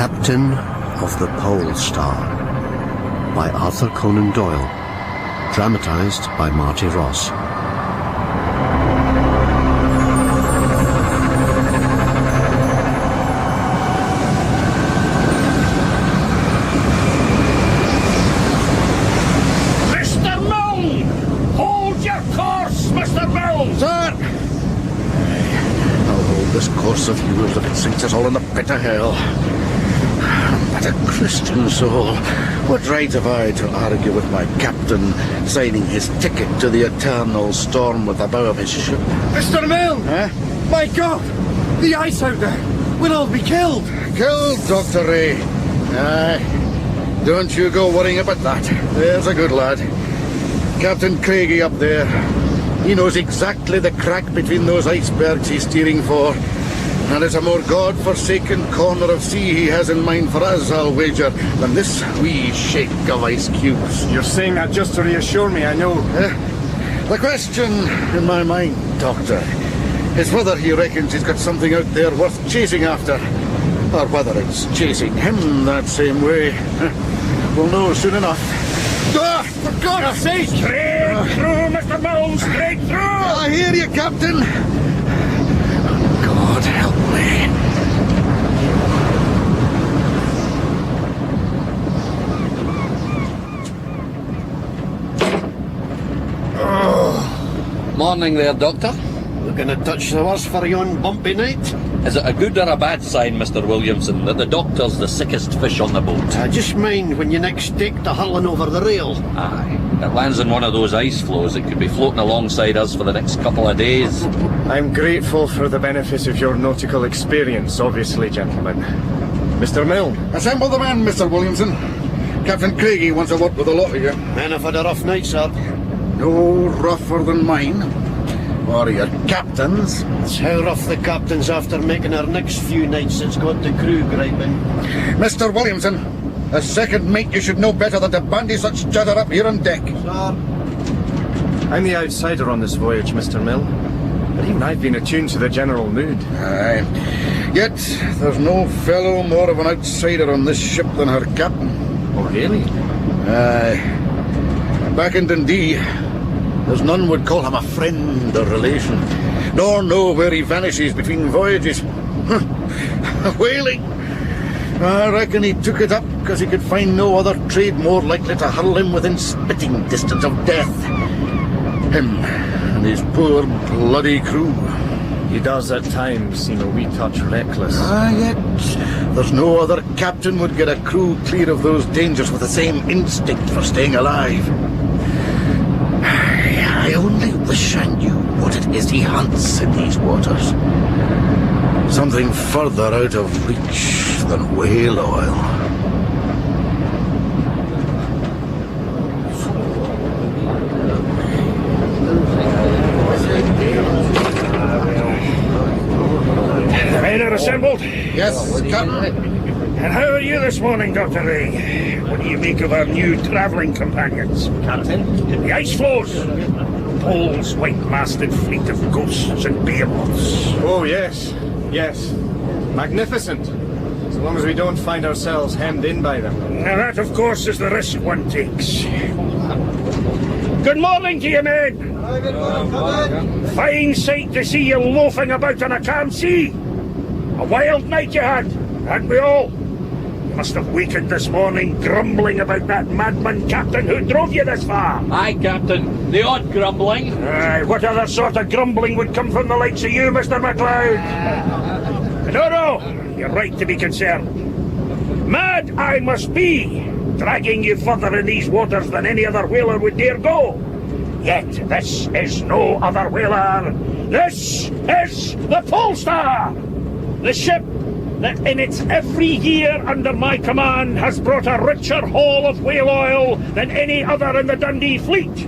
Captain of the Polestar by Arthur Conan Doyle. Dramatized by Marty Ross. Mr. Milne! Hold your course, Mr. Milne! Sir! I'll hold this course of yours if it sinks us all in the pit of hell. But a Christian soul, what right have I to argue with my captain, signing his ticket to the eternal storm with the bow of his ship? Mr. Milne! Huh? My God! The ice out there! We'll all be killed! Killed, Dr. Ray. Aye. Don't you go worrying about that. There's a good lad. Captain Craigie up there. He knows exactly the crack between those icebergs he's steering for. And it's a more god-forsaken corner of sea he has in mind for us, I'll wager, than this wee shake of ice cubes. You're saying that just to reassure me, I know. The question in my mind, Doctor, is whether he reckons he's got something out there worth chasing after, or whether it's chasing him that same way. We'll know soon enough. Ah, for God's sake! Straight through, Mr. Milne, straight through! I hear you, Captain. God help me. Morning there, Doctor. Looking a touch the worse for yon bumpy night? Is it a good or a bad sign, Mr. Williamson, that the Doctor's the sickest fish on the boat? Just mind when you next take to hurling over the rail. Aye. It lands in one of those ice floes. It could be floating alongside us for the next couple of days. I'm grateful for the benefit of your nautical experience, obviously, gentlemen. Mr. Milne. Assemble the men, Mr. Williamson. Captain Craigie wants a word with a lot of you. Men have had a rough night, sir. No rougher than mine. Or your captain's. It's how rough the captain's after making our next few nights it's got the crew griping. Mr. Williamson, as second mate you should know better than to bandy such chatter up here on deck. Sir? I'm the outsider on this voyage, Mr. Milne. But even I've been attuned to the general mood. Aye. Yet, there's no fellow more of an outsider on this ship than her captain. Oh, really? Aye. Back in Dundee, there's none would call him a friend or relation, nor know where he vanishes between voyages. Whaling! I reckon he took it up because he could find no other trade more likely to hurl him within spitting distance of death. Him and his poor bloody crew. He does at times seem a wee touch reckless. Yet there's no other captain would get a crew clear of those dangers with the same instinct for staying alive. I only wish I knew what it is he hunts in these waters. Something further out of reach than whale oil. The men are assembled. Yes, Captain. And how are you this morning, Dr. Ray? What do you make of our new travelling companions? Captain? The ice floes. Pole's white-masted fleet of ghosts and behemoths. Oh, yes. Yes. Magnificent. So long as we don't find ourselves hemmed in by them. Now that, of course, is the risk one takes. Good morning to you, men. Good morning, Captain. Fine sight to see you loafing about on a calm sea. A wild night you had, hadn't we all? You must have wakened this morning grumbling about that madman captain who drove you this far. Aye, Captain. The odd grumbling. Aye, what other sort of grumbling would come from the likes of you, Mr. MacLeod? No, you're right to be concerned. Mad I must be, dragging you further in these waters than any other whaler would dare go. Yet this is no other whaler. This is the Polestar, the ship that in its every year under my command has brought a richer haul of whale oil than any other in the Dundee fleet.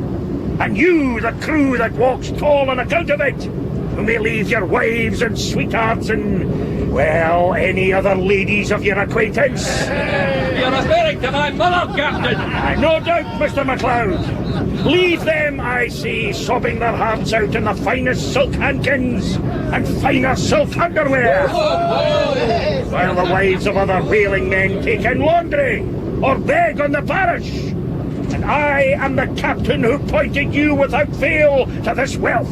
And you, the crew that walks tall on account of it, who may leave your wives and sweethearts and, well, any other ladies of your acquaintance. You're referring to my mother, Captain. No doubt, Mr. MacLeod. Leave them, I say, sobbing their hearts out in the finest silk hankins and finer silk underwear, while the wives of other whaling men take in laundry or beg on the parish. And I am the captain who pointed you without fail to this wealth,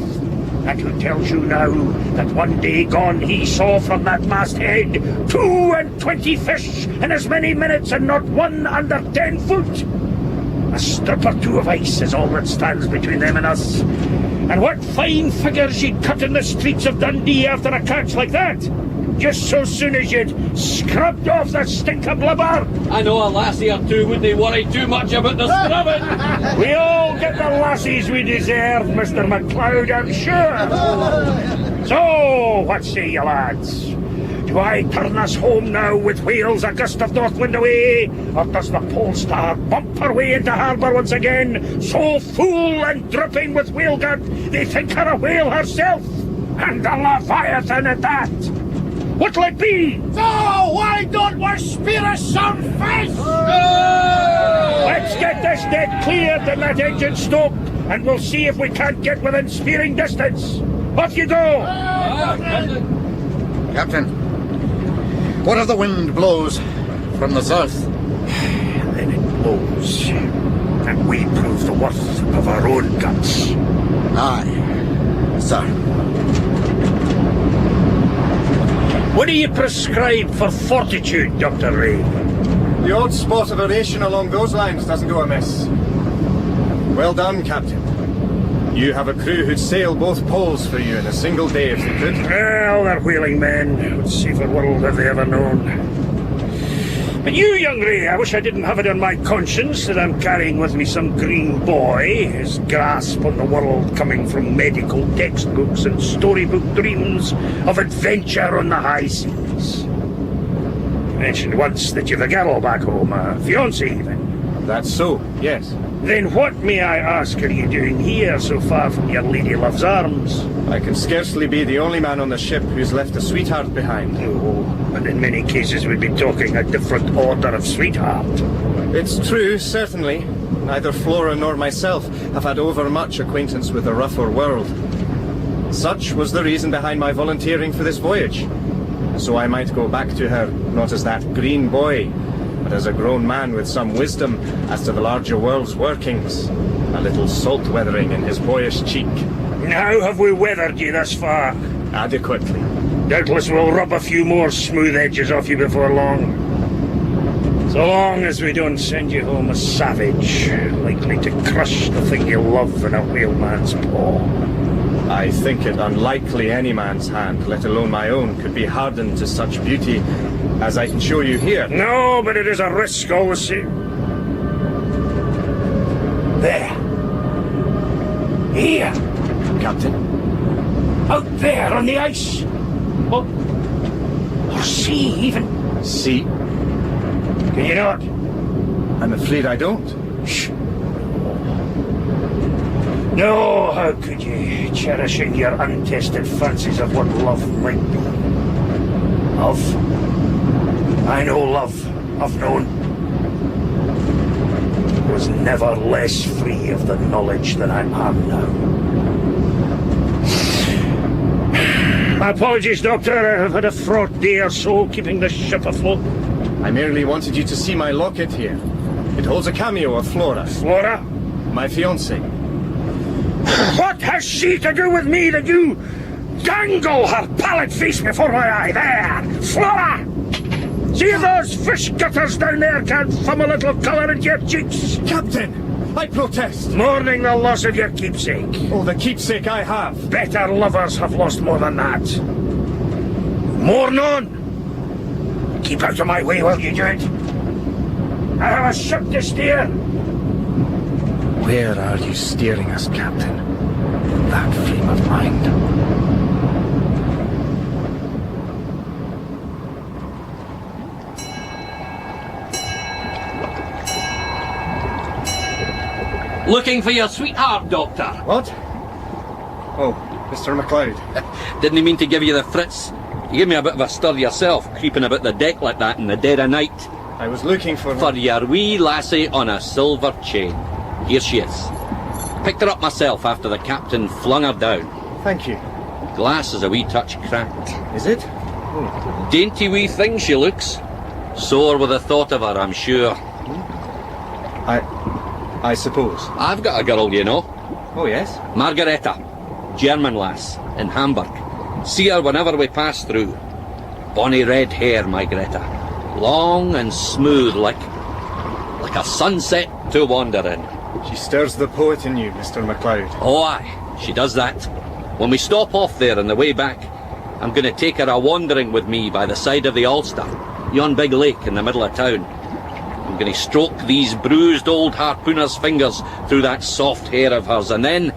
and who tells you now that one day gone he saw from that masthead 22 fish in as many minutes and not one under 10 foot. A strip or two of ice is all that stands between them and us. And what fine figures you'd cut in the streets of Dundee after a catch like that, just so soon as you'd scrubbed off the stink of blubber. I know a lassie or two wouldn't worry too much about the scrubbing. We all get the lassies we deserve, Mr. MacLeod, I'm sure. So, what say you, lads? Do I turn us home now with Wales a gust of northwind away, or does the Polestar bump her way into harbour once again, so full and dripping with whalegut they think her a whale herself, and a Leviathan at that? What'll it be? So why don't we spear some fish? Let's get this deck cleared and that engine stoked, and we'll see if we can't get within spearing distance. Off you go! Captain, what if the wind blows from the south? Then it blows, and we prove the worth of our own guts. Aye, sir. What do you prescribe for fortitude, Dr. Ray? The odd spot of oration along those lines doesn't go amiss. Well done, Captain. You have a crew who'd sail both poles for you in a single day if they could. Well, they're whaling men. What safer world have they ever known? But you, young Ray, I wish I didn't have it on my conscience that I'm carrying with me some green boy, his grasp on the world coming from medical textbooks and storybook dreams of adventure on the high seas. You mentioned once that you've a girl back home, a fiancée even. That's so, yes. Then what, may I ask, are you doing here so far from your lady love's arms? I can scarcely be the only man on the ship who's left a sweetheart behind. Oh, and in many cases we'd be talking a different order of sweetheart. It's true, certainly. Neither Flora nor myself have had overmuch acquaintance with the rougher world. Such was the reason behind my volunteering for this voyage. So I might go back to her, not as that green boy, but as a grown man with some wisdom as to the larger world's workings. A little salt weathering in his boyish cheek. How have we weathered you thus far? Adequately. Doubtless we'll rub a few more smooth edges off you before long. So long as we don't send you home a savage, likely to crush the thing you love in a whaleman's paw. I think it unlikely any man's hand, let alone my own, could be hardened to such beauty as I can show you here. No, but it is a risk all the same. There. Here. Captain? Out there on the ice. Oh. Or sea, even. See? Can you not? I'm afraid I don't. Shh. No, how could you, cherishing your untested fancies of what love might be? Love? I know love. I've known. Was never less free of the knowledge than I am now. My apologies, Doctor. I've had a fraught day or so keeping the ship afloat. I merely wanted you to see my locket here. It holds a cameo of Flora. Flora? My fiancée. What has she to do with me that you dangle her pallid face before my eye? There! Flora! See if those fish gutters down there can't thumb a little colour into your cheeks? Captain! I protest! Mourning the loss of your keepsake. Oh, the keepsake I have. Better lovers have lost more than that. More none. Keep out of my way while you do it. I have a ship to steer. Where are you steering us, Captain? In that frame of mind. Looking for your sweetheart, Doctor. What? Oh, Mr. MacLeod. Didn't he mean to give you the fritz? You gave me a bit of a stir yourself, creeping about the deck like that in the dead of night. I was looking for For your wee lassie on a silver chain. Here she is. Picked her up myself after the captain flung her down. Thank you. Glass is a wee touch cracked. Is it? Dainty wee thing she looks. Sore with the thought of her, I'm sure. I suppose. I've got a girl, you know. Oh, yes? Margareta. German lass, in Hamburg. See her whenever we pass through. Bonny red hair, my Greta. Long and smooth like a sunset to wander in. She stirs the poet in you, Mr. MacLeod. Oh aye, she does that. When we stop off there on the way back, I'm going to take her a-wandering with me by the side of the Ulster, yon big lake in the middle of town. I'm going to stroke these bruised old harpooner's fingers through that soft hair of hers, and then...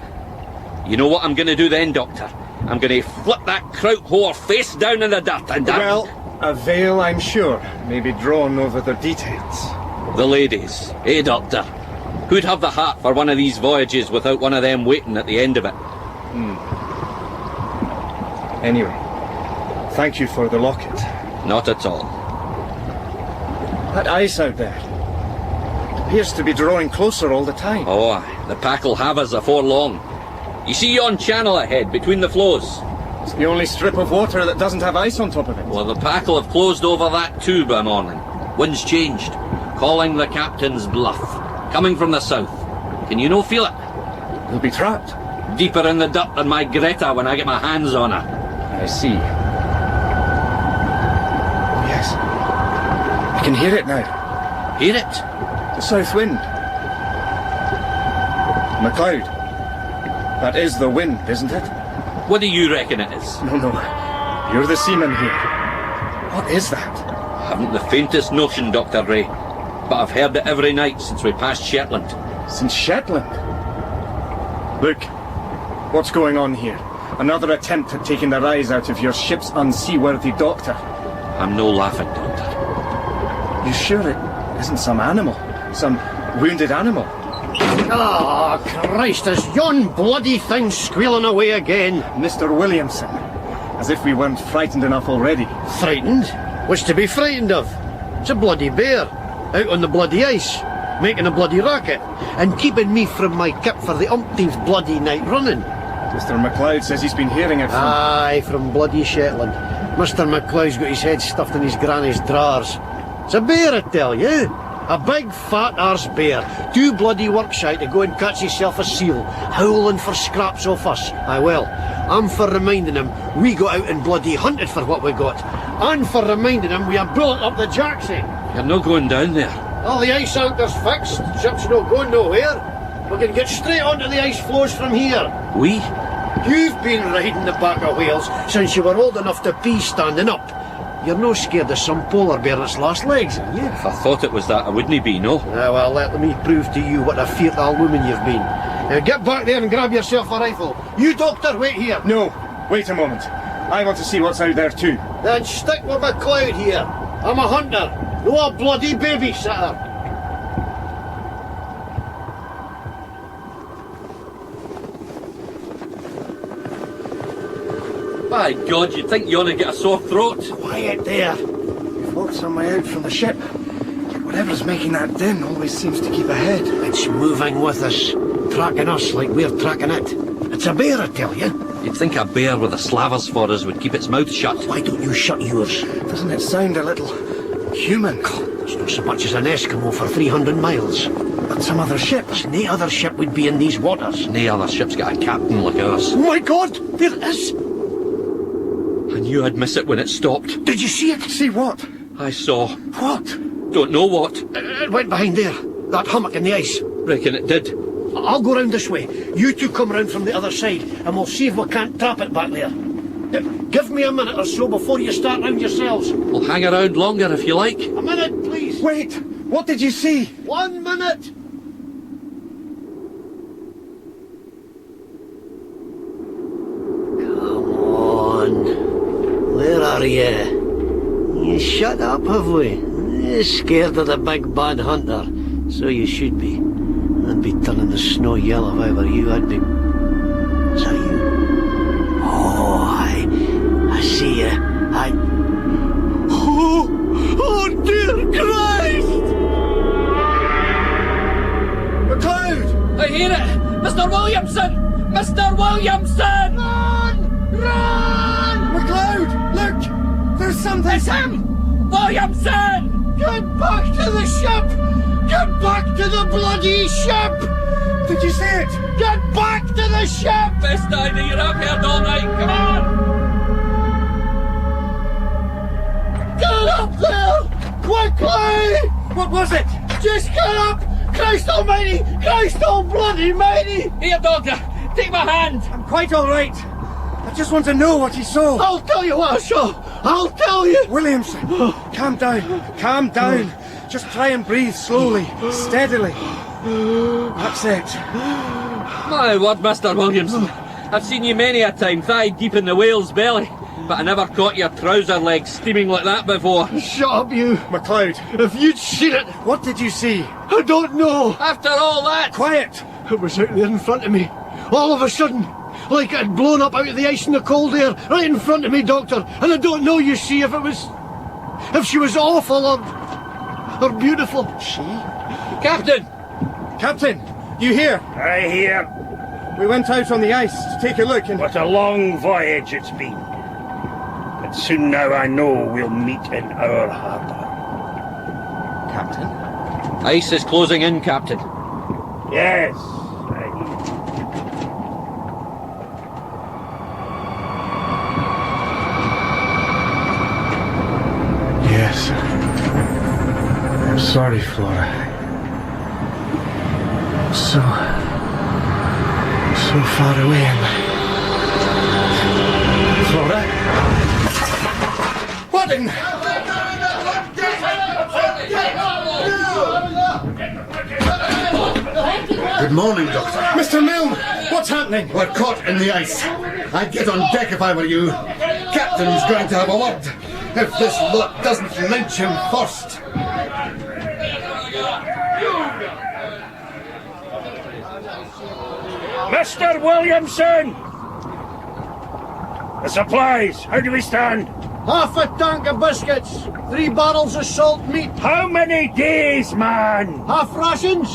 You know what I'm going to do then, Doctor? I'm going to flip that kraut whore face down in the dirt and... Well, a veil, I'm sure, may be drawn over the details. The ladies, eh, Doctor? Who'd have the heart for one of these voyages without one of them waiting at the end of it? Anyway, thank you for the locket. Not at all. That ice out there appears to be drawing closer all the time. Oh, aye, the pack'll have us afore long. You see yon channel ahead, between the floes? It's the only strip of water that doesn't have ice on top of it. Well, the pack'll have closed over that too by morning. Wind's changed, calling the captain's bluff. Coming from the south. Can you no feel it? We'll be trapped. Deeper in the dirt than my Greta when I get my hands on her. I see. Oh, yes. I can hear it now. Hear it? The south wind. MacLeod. That is the wind, isn't it? What do you reckon it is? No. You're the seaman here. What is that? I haven't the faintest notion, Dr. Ray. But I've heard it every night since we passed Shetland. Since Shetland? Look, what's going on here? Another attempt at taking the rise out of your ship's unseaworthy doctor. I'm no laughing, Doctor. You sure it isn't some animal? Some wounded animal? Ah, Christ, is yon bloody thing squealing away again? Mr. Williamson. As if we weren't frightened enough already. Frightened? What's to be frightened of? It's a bloody bear, out on the bloody ice, making a bloody racket, and keeping me from my kip for the umpteenth bloody night running. Mr. MacLeod says he's been hearing it from... Aye, from bloody Shetland. Mr. MacLeod's got his head stuffed in his granny's drawers. It's a bear, I tell you. A big fat arse bear, too bloody work shy to go and catch himself a seal, howling for scraps off us. Aye well, I'm for reminding him we got out and bloody hunted for what we got, and for reminding him we are bullet up the Jacksy. You're not going down there. All the ice anchor's fixed, ship's not going nowhere. We can get straight onto the ice floes from here. We? You've been riding the back of whales since you were old enough to pee standing up. You're no scared of some polar bear in its last legs, are you? If I thought it was that, I wouldn't be, no. Well, let me prove to you what a fearful woman you've been. Now get back there and grab yourself a rifle. You, Doctor, wait here. No, wait a moment. I want to see what's out there too. Then stick with MacLeod here. I'm a hunter, no a bloody babysitter. By God, you'd think you ought to get a sore throat. Quiet there. We've walked some way out from the ship. Whatever's making that din always seems to keep ahead. It's moving with us, tracking us like we're tracking it. It's a bear, I tell you. You'd think a bear with a slavers for us would keep its mouth shut. Why don't you shut yours? Doesn't it sound a little human? It's not so much as an Eskimo for 300 miles. But some other ship. There's no other ship would be in these waters. No other ship's got a captain like ours. Oh my God, there it is. I knew I'd miss it when it stopped. Did you see it? See what? I saw. What? Don't know what. It went behind there. That hummock in the ice. Reckon it did. I'll go round this way. You two come round from the other side, and we'll see if we can't trap it back there. Give me a minute or so before you start round yourselves. We'll hang around longer if you like. A minute, please. Wait! What did you see? 1 minute. Come on. Where are you? You shut up, have we? You're scared of the big bad hunter. So you should be. I'd be turning the snow yellow if I were you. I'd be... Is that you? Oh, I see you. Oh, dear Christ! MacLeod! I hear it! Mr. Mr. Williamson! Mr. Williamson! Run! MacLeod! Look! There's something! It's him! Williamson! Get back to the ship! Get back to the bloody ship! Did you see it? Get back to the ship! Best idea you're up here all night, come on! Get up there! Quickly! What was it? Just get up! Christ almighty! Christ bloody mighty! Here, Doctor, take my hand! I'm quite all right. I just want to know what he saw. I'll tell you what I saw! I'll tell you! Williamson, calm down. Calm down. Just try and breathe slowly, steadily. That's it. My word, Mr. Williamson. I've seen you many a time thigh deep in the whale's belly, but I never caught your trouser legs steaming like that before. Shut up, you! MacLeod, If you'd seen it, what did you see? I don't know! After all that, Quiet! It was out there in front of me. All of a sudden. Like it had blown up out of the ice and the cold air. Right in front of me, Doctor. And I don't know, you see, if she was awful or beautiful. She? Captain! Captain, you here? I hear. We went out on the ice to take a look and... What a long voyage it's been. But soon now I know we'll meet in our harbour. Captain? Ice is closing in, Captain. Yes, I hear. Yes. I'm sorry, Flora. So far away, am I? Flora? What in... Good morning, Doctor. Mr. Milne, what's happening? We're caught in the ice. I'd get on deck if I were you. Captain's going to have a word. If this lot doesn't lynch him first. Mr. Williamson! The supplies, how do we stand? Half a tank of biscuits, 3 barrels of salt meat, How many days, man? half rations,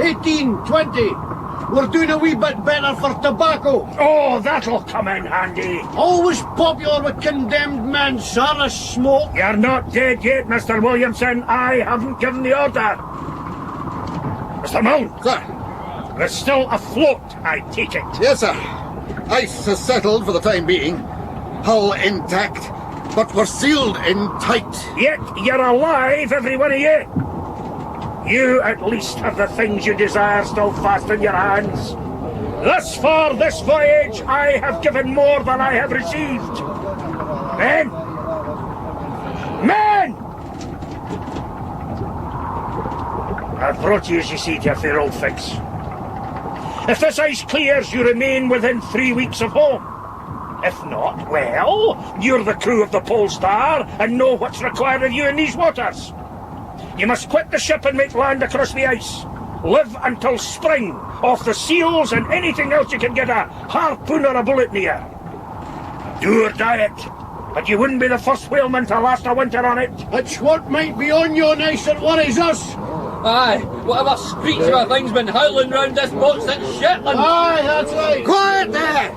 18, 20. We're doing a wee bit better for tobacco. Oh, that'll come in handy. Always popular with condemned men, sir, a smoke. You're not dead yet, Mr. Williamson. I haven't given the order. Mr. Milne, Sir. we're still afloat, I take it. Yes, sir. Ice has settled for the time being. Hull intact, but we're sealed in tight. Yet you're alive, every one of you. You at least have the things you desire still fast in your hands. Thus far this voyage, I have given more than I have received. Men! Men! I've brought you, as you see, to a fair old fix. If this ice clears, you remain within 3 weeks of home. If not, well, you're the crew of the Polestar and know what's required of you in these waters. You must quit the ship and make land across the ice. Live until spring, off the seals and anything else you can get a harpoon or a bullet near. Do or die it, but you wouldn't be the first whaleman to last a winter on it. It's what might be on your ice that worries us. Aye, whatever screech of a thing's been howling round this boat since Shetland. Aye, that's right. Quiet there!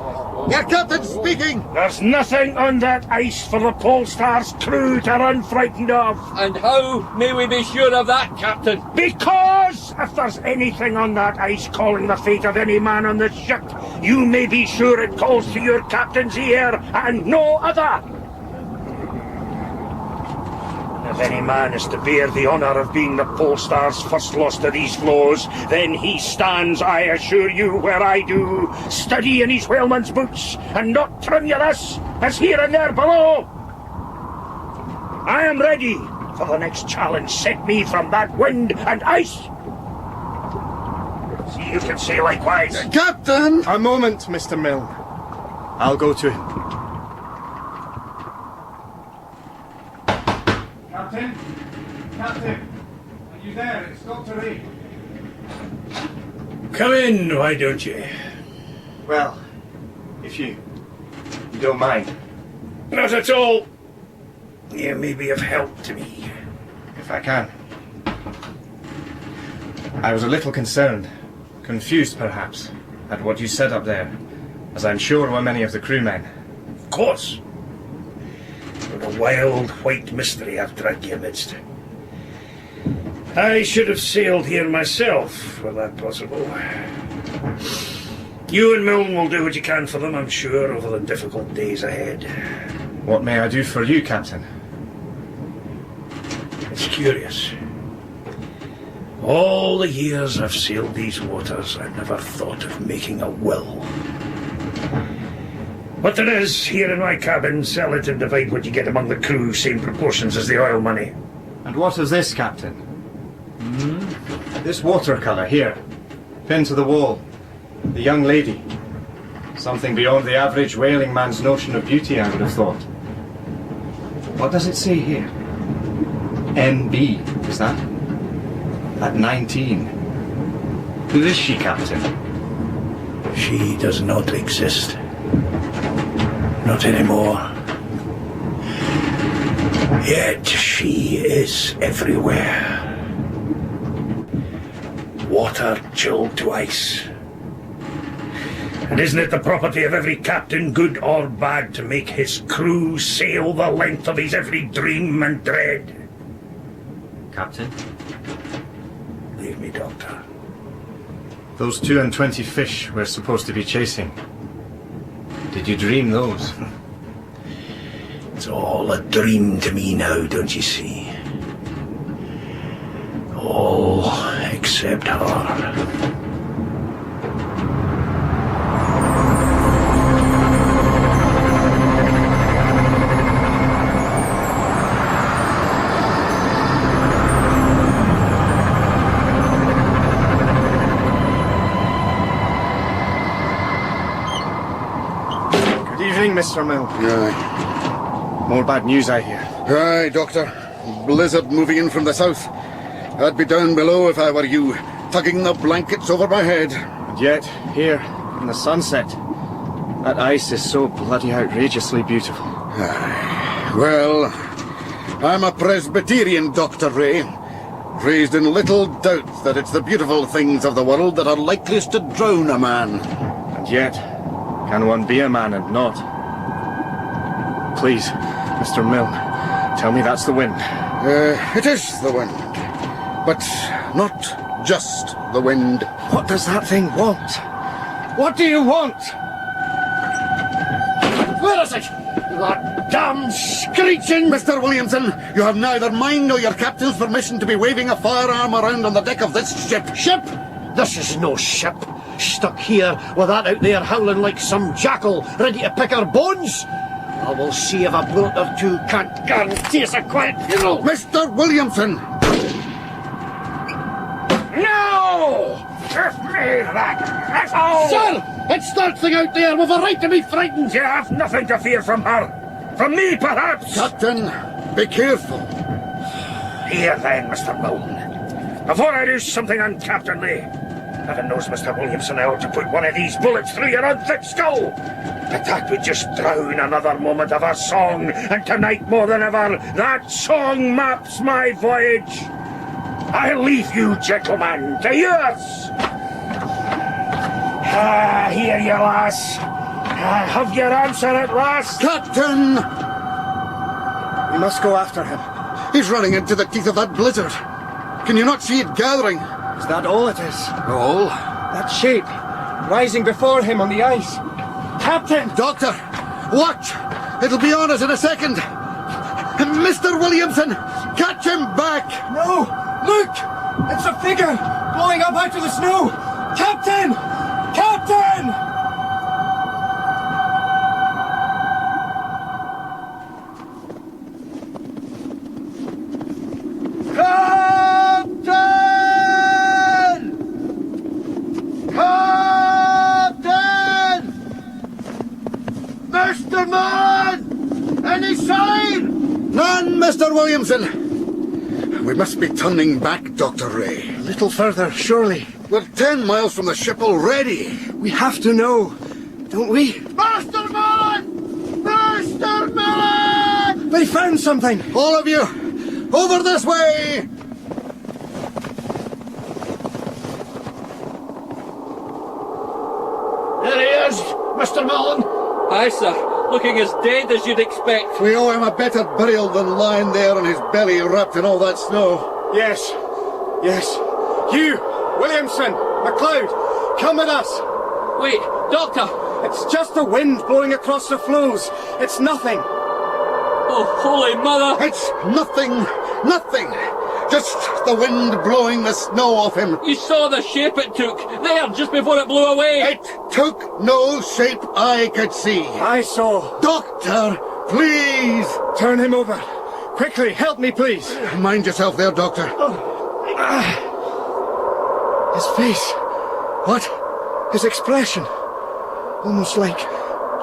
Your captain's speaking! There's nothing on that ice for the Polestar's crew to run frightened of. And how may we be sure of that, Captain? Because if there's anything on that ice calling the fate of any man on the ship, you may be sure it calls to your captain's ear and no other. If any man is to bear the honour of being the Polestar's first loss to these floes, then he stands, I assure you, where I do, steady in his whaleman's boots, and not tremulous as here and there below. I am ready for the next challenge set me from that wind and ice. See, you can say likewise. Captain! A moment, Mr. Milne. I'll go to him. Captain, are you there? It's Dr. Ray. Come in, why don't you? Well, if you don't mind. Not at all. You may be of help to me. If I can. I was a little concerned, confused perhaps. at what you said up there, as I'm sure were many of the crewmen. Of course. What a wild, white mystery I've dragged you amidst. I should have sailed here myself, were that possible. You and Milne will do what you can for them, I'm sure, over the difficult days ahead. What may I do for you, Captain? It's curious. All the years I've sailed these waters, I never thought of making a will. But there is, here in my cabin, sell it and divide what you get among the crew, same proportions as the oil money. And what is this, Captain? This watercolour here, pinned to the wall. The young lady. Something beyond the average whaling man's notion of beauty, I would have thought. What does it say here? NB, is that? At 19. Who is she, Captain? She does not exist. Not anymore. Yet she is everywhere. Water chilled to ice. And isn't it the property of every captain, good or bad, to make his crew sail the length of his every dream and dread? Captain? Leave me, Doctor. Those 22 fish we're supposed to be chasing. Did you dream those? It's all a dream to me now, don't you see? All except her. Mr. Mill. Aye. More bad news, I hear. Aye, Doctor. Blizzard moving in from the south. I'd be down below if I were you, tugging the blankets over my head. And yet, here, in the sunset, that ice is so bloody outrageously beautiful. Aye. Well, I'm a Presbyterian, Dr. Ray. Raised in little doubt that it's the beautiful things of the world that are likeliest to drown a man. And yet, can one be a man and not? Please, Mr. Milne, tell me that's the wind. It is the wind. But not just the wind. What does that thing want? What do you want? Where is it? That damn screeching! Mr. Williamson, you have neither mine nor your captain's permission to be waving a firearm around on the deck of this ship. Ship? This is no ship. Stuck here with that out there howling like some jackal, ready to pick our bones. I will see if a bullet or two can't guarantee us a quiet funeral. Mr. Williamson! No! Give me that rifle! Sir! It's that thing out there. We've a right to be frightened. You have nothing to fear from her. From me, perhaps. Captain, be careful. Here then, Mr. Milne. Before I do something uncaptainly, heaven knows, Mr. Williamson, I ought to put one of these bullets through your unfit skull. But that would just drown another moment of our song, and tonight more than ever, that song maps my voyage. I'll leave you, gentlemen, to yours. Here, you lass. Have your answer at last. Captain! We must go after him. He's running into the teeth of that blizzard. Can you not see it gathering? Is that all it is? All? That shape, rising before him on the ice. Captain! Doctor, watch! It'll be on us in a second. Mr. Williamson, catch him back! No! Look! It's a figure blowing up out of the snow! Captain! Captain! Mr. Man! Any sign? None, Mr. Williamson. We must be turning back, Dr. Ray. A little further, surely. We're 10 miles from the ship already. We have to know, don't we? Master Man! Master Man! They found something! All of you, over this way! is, Mr. Millen? Aye, sir. Looking as dead as you'd expect. We owe him a better burial than lying there on his belly wrapped in all that snow. Yes. Yes. You, Williamson, MacLeod, come with us. Wait, Doctor! It's just the wind blowing across the floes. It's nothing. Oh, Holy Mother! It's nothing, nothing. Just the wind blowing the snow off him. You saw the shape it took, there, just before it blew away! It took no shape I could see. I saw. Doctor, please. Turn him over. Quickly, help me, please. Mind yourself there, Doctor. His face. What? His expression. Almost like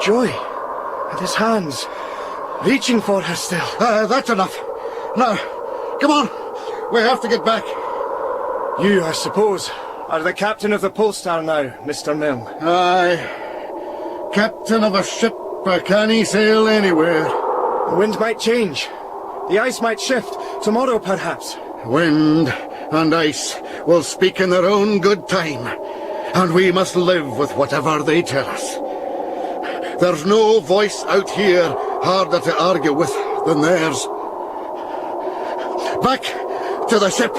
joy. And his hands. Reaching for her still. That's enough. Now, come on. We have to get back. You, I suppose, are the captain of the Polestar now, Mr. Milne. Aye. Captain of a ship can't sail anywhere. The wind might change. The ice might shift. Tomorrow, perhaps. Wind and ice will speak in their own good time, and we must live with whatever they tell us. There's no voice out here harder to argue with than theirs. Back to the ship.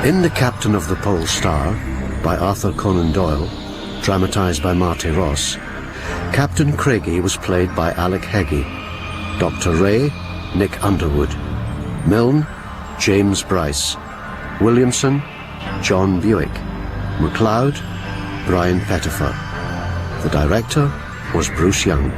In The Captain of the Polestar, by Arthur Conan Doyle, dramatised by Marty Ross, Captain Craigie was played by Alec Heggie, Dr. Ray, Nick Underwood, Milne, James Bryce, Williamson, John Buick, MacLeod, Brian Pettifer. The director was Bruce Young.